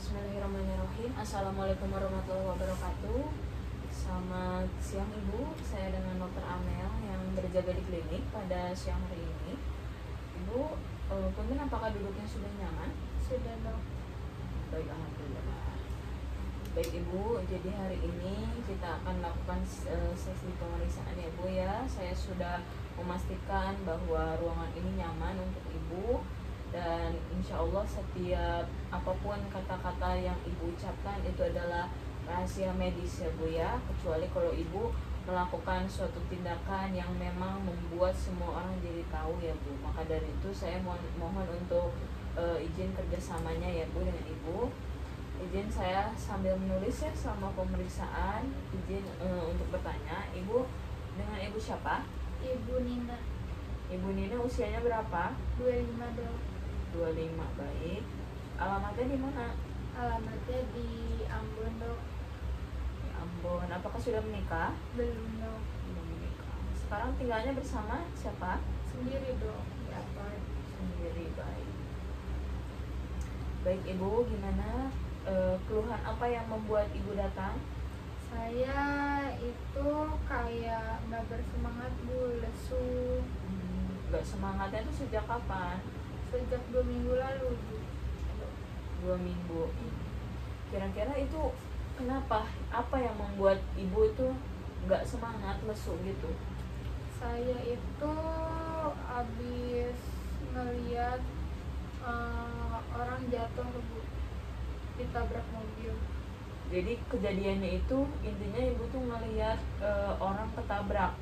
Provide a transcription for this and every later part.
Bismillahirrahmanirrahim. Assalamualaikum warahmatullahi wabarakatuh. Selamat siang Ibu, saya dengan Dr. Amel yang berjaga di klinik pada siang hari ini. Ibu, punten apakah duduknya sudah nyaman? Sudah dok. Baik, alhamdulillah. Baik Ibu, jadi hari ini kita akan melakukan sesi pemeriksaan ya Bu ya. Saya sudah memastikan bahwa ruangan ini nyaman untuk Ibu. Dan insya Allah setiap apapun kata-kata yang Ibu ucapkan itu adalah rahasia medis ya Bu ya, kecuali kalau Ibu melakukan suatu tindakan yang memang membuat semua orang jadi tahu ya Bu. Maka dari itu saya mohon untuk izin kerjasamanya ya Bu dengan Ibu. Izin saya sambil menulis ya selama pemeriksaan. Izin untuk bertanya, Ibu dengan Ibu siapa? Ibu Nina. Ibu Nina usianya berapa? 25 dok. 25, baik. Alamatnya di mana? Alamatnya di Ambon dok. Di Ambon. Apakah sudah menikah? Belum dok. Belum menikah. Sekarang tinggalnya bersama siapa? Sendiri dok. Di apart. Sendiri, baik. Baik Ibu, gimana keluhan apa yang membuat Ibu datang? Saya itu kayak nggak bersemangat bu, lesu. Gak semangatnya itu sejak kapan? Sejak 2 minggu lalu bu. 2 minggu. Kira-kira itu kenapa? Apa yang membuat Ibu itu gak semangat, lesu gitu? Saya itu habis ngeliat orang jatuh bu, ditabrak mobil. Jadi kejadiannya itu intinya Ibu tuh ngelihat orang ketabrak,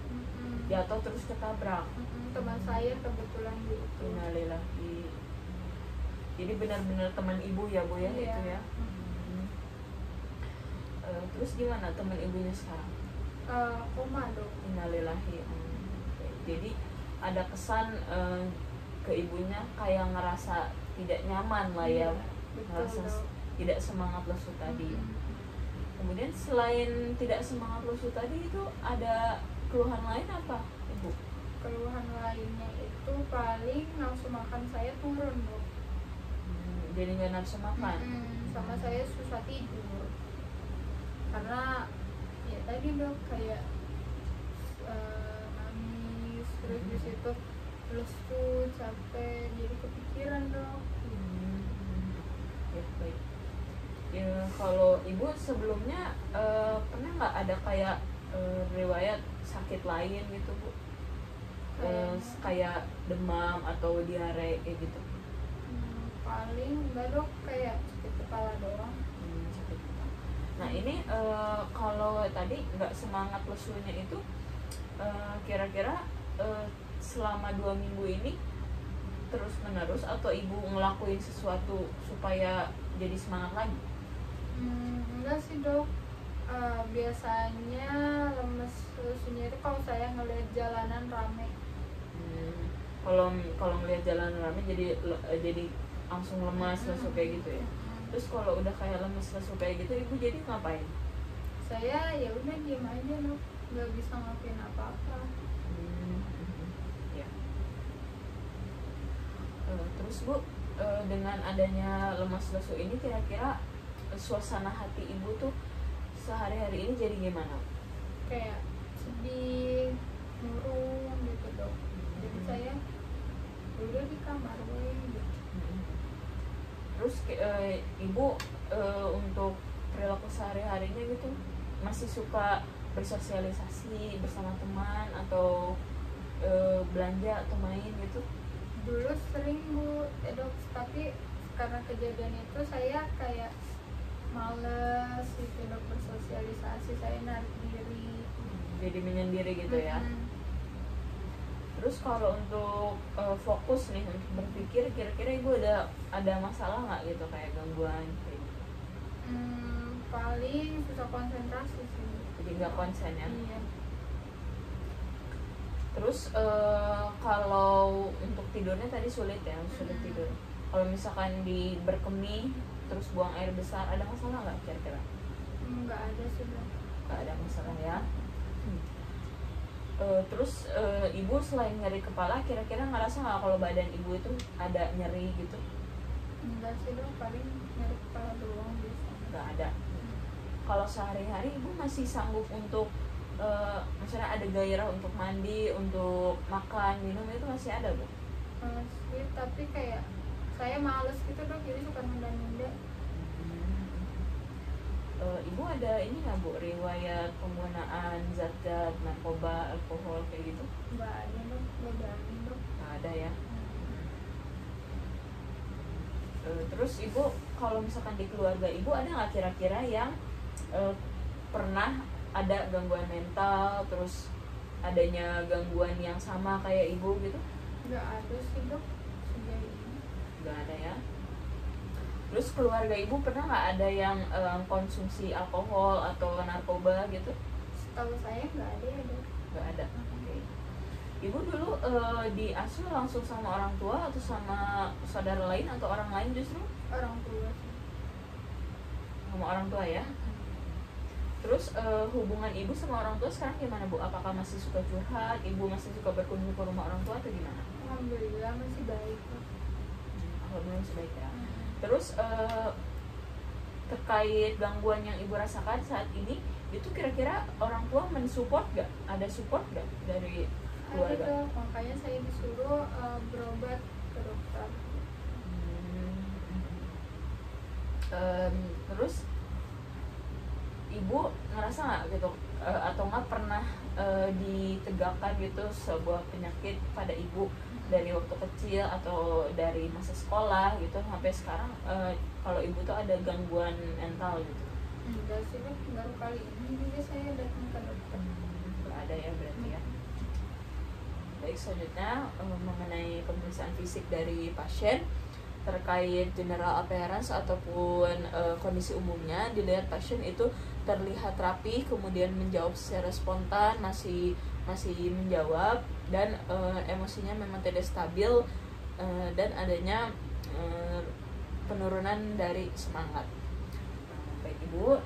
jatuh terus ketabrak. Teman saya kebetulan bu itu. Innalillahi. Jadi benar-benar teman Ibu ya Bu ya, Iya. itu ya. Terus gimana teman Ibunya sekarang? Koma dok. Innalillahi. Jadi ada kesan ke Ibunya kayak ngerasa tidak nyaman lah ya, Betul ngerasa dok. tidak semangat lesu tadi. Kemudian selain tidak semangat lesu tadi itu ada keluhan lain apa Ibu? Keluhan lainnya itu paling nafsu makan saya turun dok. Jadi nggak nafsu makan. Sama saya susah tidur karena ya tadi dok kayak nangis terus di situ lesu, capek, jadi kepikiran dok. Ya, baik. Ya, kalau Ibu sebelumnya pernah nggak ada kayak riwayat sakit lain gitu Bu? Kayak demam atau diare kayak gitu? Paling enggak dok, kayak sakit kepala doang. Sakit kepala. Nah ini kalau tadi nggak semangat lesunya itu kira-kira selama 2 minggu ini terus menerus atau Ibu ngelakuin sesuatu supaya jadi semangat lagi? Enggak sih dok. Biasanya lemes lesunya itu kalau saya ngelihat jalanan rame. Kalau ngelihat jalan rame jadi langsung lemas lesu kayak gitu ya. Terus kalau udah kayak lemes lesu kayak gitu Ibu jadi ngapain? Saya ya udah diem aja dok, nggak bisa ngelakuin apa-apa. Ya. Terus Bu, dengan adanya lemas lesu ini kira-kira suasana hati Ibu tuh sehari-hari ini jadi gimana? Kayak sedih, murung gitu dok. Jadi saya udah di kamar gitu. Terus Ibu untuk perilaku sehari-harinya gitu masih suka bersosialisasi bersama teman atau belanja atau main gitu? Dulu sering bu, dok, tapi karena kejadian itu saya kayak males gitu dok bersosialisasi, saya narik diri. Jadi menyendiri gitu ya. Terus kalau untuk fokus nih untuk berpikir, kira-kira Ibu ada masalah nggak gitu kayak gangguan kayak gitu? Paling susah konsentrasi sih. Jadi nggak konsen ya. Iya. Terus kalau untuk tidurnya tadi sulit ya, sulit tidur. Kalau misalkan berkemih terus buang air besar, ada masalah nggak kira-kira? Nggak ada sih dok. Nggak ada masalah ya. Terus Ibu selain nyeri kepala, kira-kira ngerasa nggak kalau badan Ibu itu ada nyeri gitu? Enggak sih dok, paling nyari kepala doang. nggak ada. Kalau sehari-hari ibu masih sanggup untuk misalnya ada gairah untuk mandi, untuk makan, minum itu masih ada bu? Masih, tapi kayak saya males gitu dok, jadi suka nunda-nunda. Ibu ada ini nggak bu, riwayat penggunaan zat-zat narkoba, alkohol kayak gitu? Nggak ada dok, nggak berani dok. Nggak ada ya. Terus ibu kalau misalkan di keluarga ibu ada nggak kira-kira yang pernah ada gangguan mental, terus adanya gangguan yang sama kayak ibu gitu? Nggak ada sih dok, sejauh ini. Nggak ada ya. Terus keluarga ibu pernah nggak ada yang konsumsi alkohol atau narkoba gitu? Setahu saya nggak ada ya dok. Nggak ada. Oke. Ibu dulu diasuh langsung sama orang tua atau sama saudara lain atau orang lain justru? Orang tua sih. Sama orang tua ya. Terus hubungan ibu sama orang tua sekarang gimana bu? Apakah masih suka curhat? Ibu masih suka berkunjung ke rumah orang tua atau gimana? Alhamdulillah masih baik dok. Alhamdulillah masih baik ya. Terus terkait gangguan yang ibu rasakan saat ini, itu kira-kira orang tua mensupport gak? Ada support gak dari Ada keluarga? dok, makanya saya disuruh berobat ke dokter. Terus ibu ngerasa nggak gitu atau nggak pernah ditegakkan gitu sebuah penyakit pada ibu dari waktu kecil atau dari masa sekolah gitu sampai sekarang, kalau ibu tuh ada gangguan mental gitu? Enggak sih dok, baru kali ini juga saya datang ke dokter. Nggak ada ya berarti ya. Baik, selanjutnya mengenai pemeriksaan fisik dari pasien terkait general appearance ataupun kondisi umumnya, dilihat pasien itu terlihat rapi, kemudian menjawab secara spontan, masih menjawab, dan emosinya memang tidak stabil, dan adanya penurunan dari semangat. Baik ibu,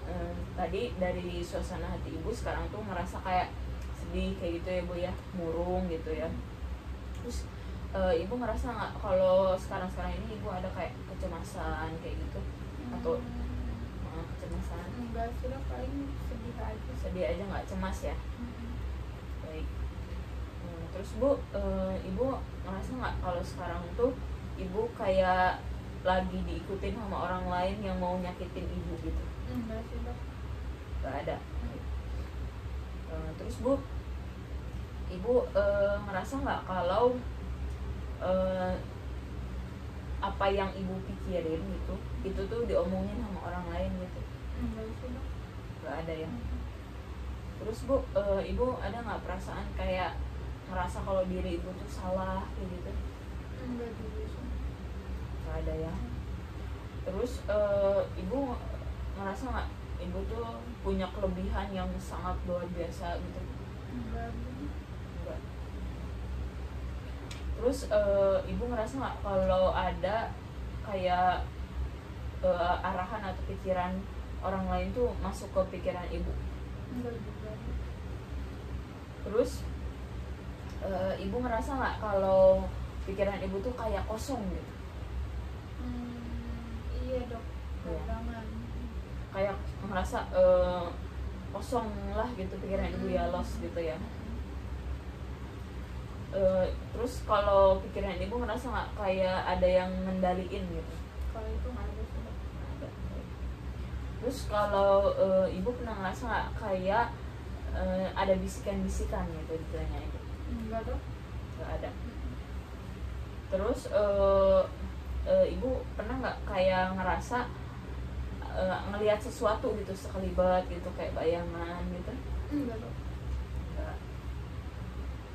tadi dari suasana hati ibu sekarang tuh merasa kayak sedih kayak gitu ya bu ya, murung gitu ya. Terus ibu ngerasa nggak kalau sekarang ini ibu ada kayak kecemasan kayak gitu atau kecemasan? Enggak sih dok, paling sedih aja. Sedih aja, nggak cemas ya? Baik. Terus bu, ibu ngerasa nggak kalau sekarang tuh ibu kayak lagi diikutin sama orang lain yang mau nyakitin ibu gitu? Enggak sih dok. Nggak ada. Terus bu, ibu ngerasa nggak kalau apa yang ibu pikirin gitu itu tuh diomongin sama orang lain gitu? Enggak sih dok. Nggak ada ya. Terus bu, ibu ada nggak perasaan kayak ngerasa kalau diri ibu tuh salah kayak gitu? Enggak juga sih. Nggak ada ya. Terus ibu ngerasa nggak ibu tuh punya kelebihan yang sangat luar biasa gitu? Enggak. Enggak. Terus ibu ngerasa nggak kalau ada kayak arahan atau pikiran orang lain tuh masuk ke pikiran ibu? Enggak juga. Terus ibu ngerasa nggak kalau pikiran ibu tuh kayak kosong gitu? Iya dok, Iya. jangan. Kayak ngerasa kosong lah gitu pikiran ibu ya, lost gitu ya. Terus kalau pikiran ibu ngerasa nggak kayak ada yang ngendaliin gitu? Kalau itu nggak ada sih dok. Ada. Terus kalau ibu pernah ngerasa nggak kayak ada bisikan-bisikan gitu di telinga ibu? Enggak dok. Nggak ada. Terus ibu pernah nggak kayak ngerasa ngelihat sesuatu gitu sekelibat gitu kayak bayangan gitu? Enggak dok. Nggak.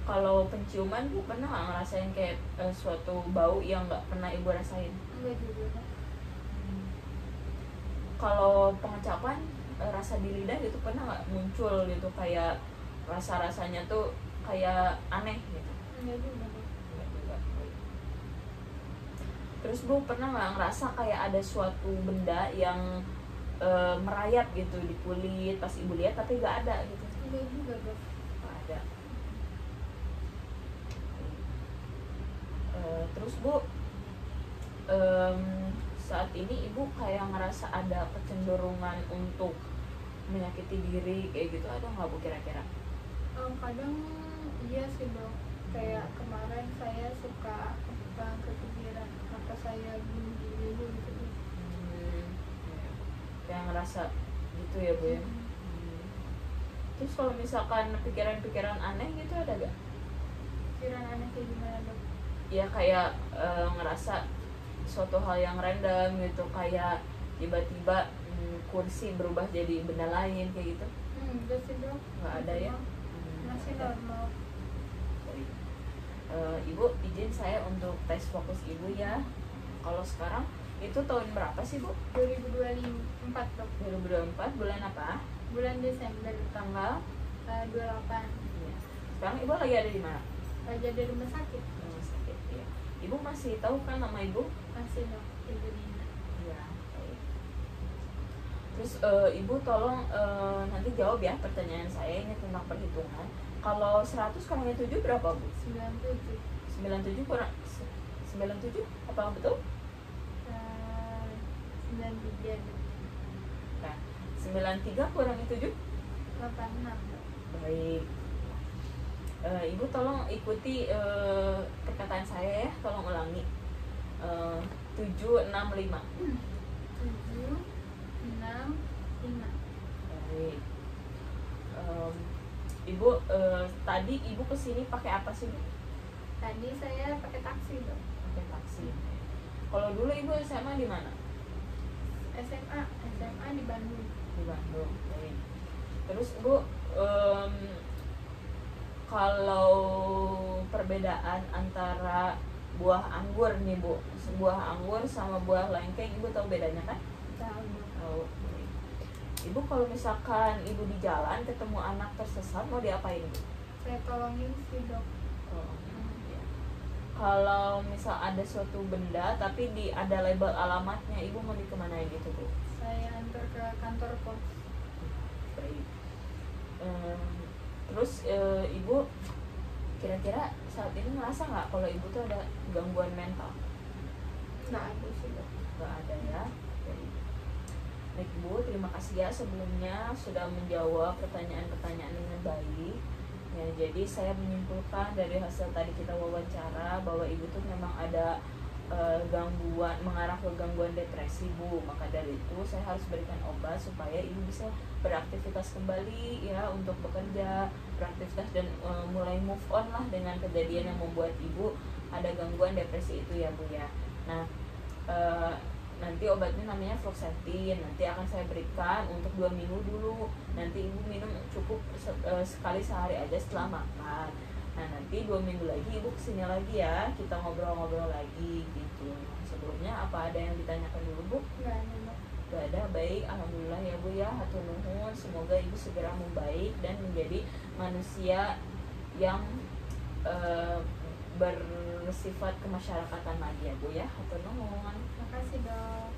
Kalau penciuman bu pernah nggak ngerasain kayak suatu bau yang nggak pernah ibu rasain? Enggak juga dok. Kalau pengecapan, rasa di lidah itu pernah nggak muncul gitu kayak rasa-rasanya tuh kayak aneh gitu? Enggak juga dok. Nggak juga. Terus bu pernah nggak ngerasa kayak ada suatu benda yang merayap gitu di kulit pas ibu lihat tapi nggak ada gitu? Enggak juga dok. Nggak ada. Terus bu, saat ini ibu kayak ngerasa ada kecenderungan untuk menyakiti diri kayak gitu, ada nggak bu kira-kira? Kadang iya sih dok, kayak kemarin saya suka kepikiran apa saya bunuh diri gitu. Hmm, ya. Kayak ngerasa gitu ya bu ya. Terus kalau misalkan pikiran-pikiran aneh gitu ada gak? Pikiran aneh kayak gimana dok? Ya kayak ngerasa suatu hal yang random gitu, kayak tiba-tiba kursi berubah jadi benda lain kayak gitu. Enggak sih dok, Nggak ada ya? masih Ada. normal. Baik. Ibu izin saya untuk tes fokus ibu ya. Kalau sekarang itu tahun berapa sih bu? 2024 dok, 2024 bulan apa? bulan Desember Tanggal? 28. Iya. Sekarang ibu lagi ada di mana? Lagi ada rumah sakit. Rumah sakit ya. Ibu masih tahu kan nama ibu? Masih dok, Ibu Nina. Iya. Baik. Terus ibu tolong nanti jawab ya pertanyaan saya ini tentang perhitungan. Kalau 100 kurangnya 7 berapa bu? 97. 97 kurang 97 apa betul? 93 dok. Nah, 93 kurangi 7? 86 dok. Baik. Ibu tolong ikuti perkataan saya ya, tolong ulangi. 765. 7, 6, 5. Baik. Ibu tadi ibu kesini pakai apa sih bu? Tadi saya pakai taksi dok. Pakai taksi. Kalau dulu ibu SMA di mana? SMA di Bandung. Di Bandung. Baik. Terus bu kalau perbedaan antara buah anggur nih bu, buah anggur sama buah lengkeng, ibu tahu bedanya kan? Tahu dok. Tahu. Baik. Ibu kalau misalkan ibu di jalan ketemu anak tersesat mau diapain bu? Saya tolongin sih dok. Ya. Kalau misal ada suatu benda tapi ada label alamatnya, ibu mau dikemanain gitu bu? Saya antar ke kantor pos. Baik. Terus ibu kira-kira saat ini ngerasa nggak kalau ibu tuh ada gangguan mental? Nggak ada sih dok. Nggak ada ya. Baik bu, terima kasih ya sebelumnya sudah menjawab pertanyaan-pertanyaan dengan baik. Ya, jadi saya menyimpulkan dari hasil tadi kita wawancara bahwa ibu tuh memang ada gangguan, mengarah ke gangguan depresi bu. Maka dari itu saya harus berikan obat supaya ibu bisa beraktivitas kembali ya, untuk bekerja, beraktivitas dan mulai move on lah dengan kejadian yang membuat ibu ada gangguan depresi itu ya bu ya. Nah nanti obatnya namanya fluoxetine, nanti akan saya berikan untuk 2 minggu dulu. Nanti ibu minum cukup sekali sehari aja setelah makan. Nah nanti 2 minggu lagi ibu kesini lagi ya, kita ngobrol-ngobrol lagi gitu. Sebelumnya apa ada yang ditanyakan dulu bu? Nggak ada dok. Gak ada. Baik, alhamdulillah ya bu ya, hatur nuhun. Semoga ibu segera membaik dan menjadi manusia yang bersifat kemasyarakatan lagi ya bu ya, hatur nuhun. Makasih dok.